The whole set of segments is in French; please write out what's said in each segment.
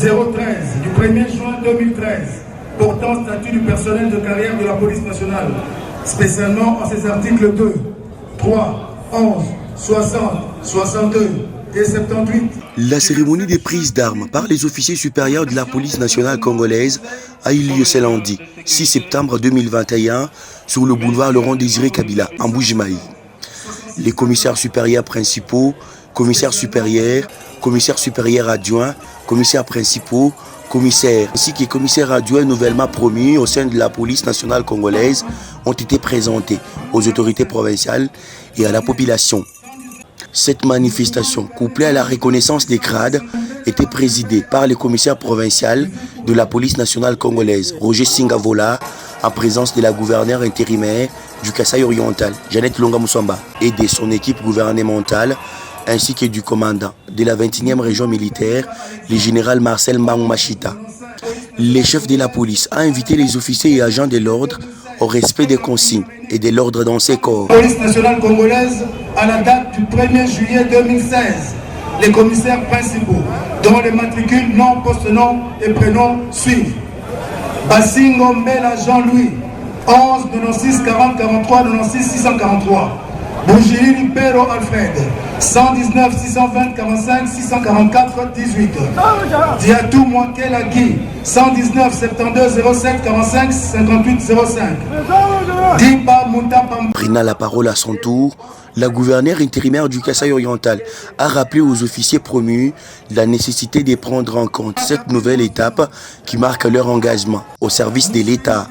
013 du 1er juin 2013 portant statut du personnel de carrière de la police nationale, spécialement en ses articles 2, 3, 11, 60, 62 et 78. La cérémonie de prise d'armes par les officiers supérieurs de la police nationale congolaise a eu lieu ce lundi, 6 septembre 2021, sur le boulevard Laurent-Désiré Kabila, en Mbuji-Mayi. Les commissaires supérieurs principaux, commissaires supérieurs adjoints, commissaires principaux, commissaires ainsi que commissaires adjoints nouvellement promus au sein de la police nationale congolaise ont été présentés aux autorités provinciales et à la population. Cette manifestation, couplée à la reconnaissance des grades, était présidée par le commissaire provincial de la police nationale congolaise, Roger Singavola, en présence de la gouverneure intérimaire du Kasaï oriental, Jeannette Longa Moussamba, et de son équipe gouvernementale, ainsi que du commandant de la 21e région militaire, le général Marcel Mbang Machita. Le chef de la police a invité les officiers et agents de l'ordre au respect des consignes et de l'ordre dans ses corps. La police nationale congolaise, à la date du 1er juillet 2016, les commissaires principaux, dont les matricules, nom, poste-nom et prénom suivent. Bassingo Mbela Jean-Louis, 11 96 40 43 96 643. Bougiri Pero Alfred, 119 620 45 644 18. Diatou Mouakel Guy, 119 72 07 45 58 05. Diba Moutapam. Prenant la parole à son tour, la gouverneure intérimaire du Kasaï oriental a rappelé aux officiers promus la nécessité de prendre en compte cette nouvelle étape qui marque leur engagement au service de l'État.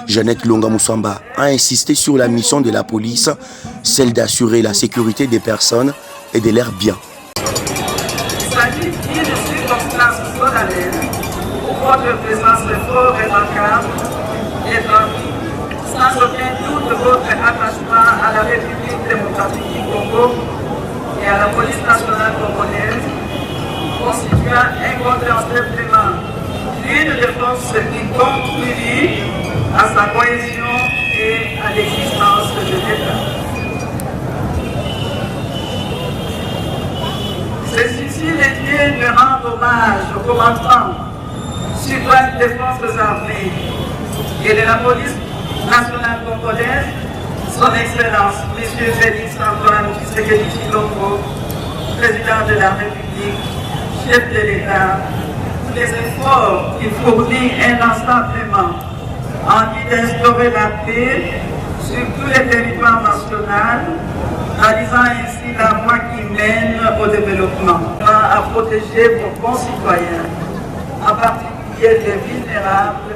Jeannette Longa Moussamba a insisté sur la mission de la police, celle d'assurer la sécurité des personnes et de leurs biens. Il s'agit d'une circonstance solennelle où votre présence est fort remarquable et sans aucun doute votre attachement à la République démocratique du Congo et à la police nationale congolaise constituant incontestablement l'une des forces qui contribue à sa cohésion et à l'existence de l'État. C'est ici l'idée de rendre hommage au commandant suprême des forces armées et de la police nationale congolaise, son Excellence, M. Félix Antoine Tshisekedi Tshilombo, président de la République, chef de l'État, les efforts qu'il fournit inlassablement en vue d'instaurer la paix sur tous les territoires nationaux, réalisant ainsi la voie qui mène au développement, à protéger vos concitoyens, en particulier les vulnérables,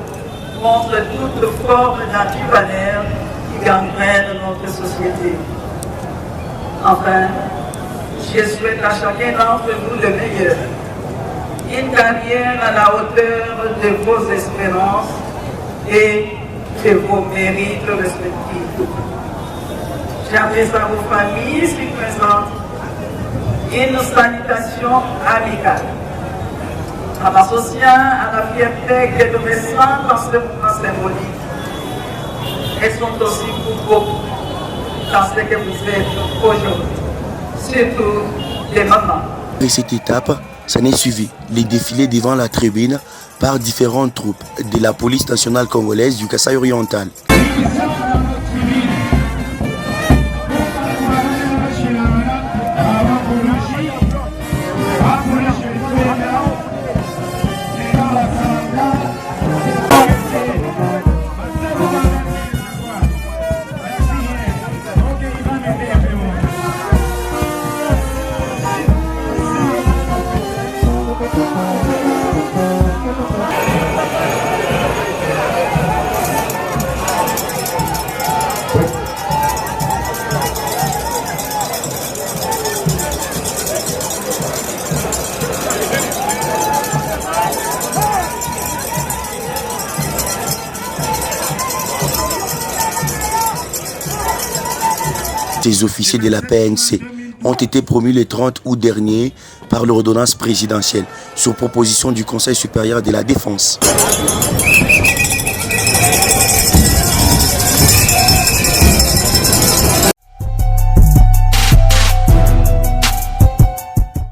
contre toute forme d'antivaleur qui gangrène notre société. Enfin, je souhaite à chacun d'entre vous le meilleur, une carrière à la hauteur de vos espérances et de vos mérites respectifs. J'adresse à vos familles ici présentes une salutation amicale. En m'associant à la fierté que nous ressentons dans ce moment symbolique, elles sont aussi pour beaucoup dans ce que vous êtes aujourd'hui, surtout les mamans. Et cette étape, ça n'est suivi les défilés devant la tribune par différentes troupes de la police nationale congolaise du Kasaï oriental. Ces officiers de la PNC ont été promus le 30 août dernier par l'ordonnance présidentielle sur proposition du Conseil supérieur de la Défense.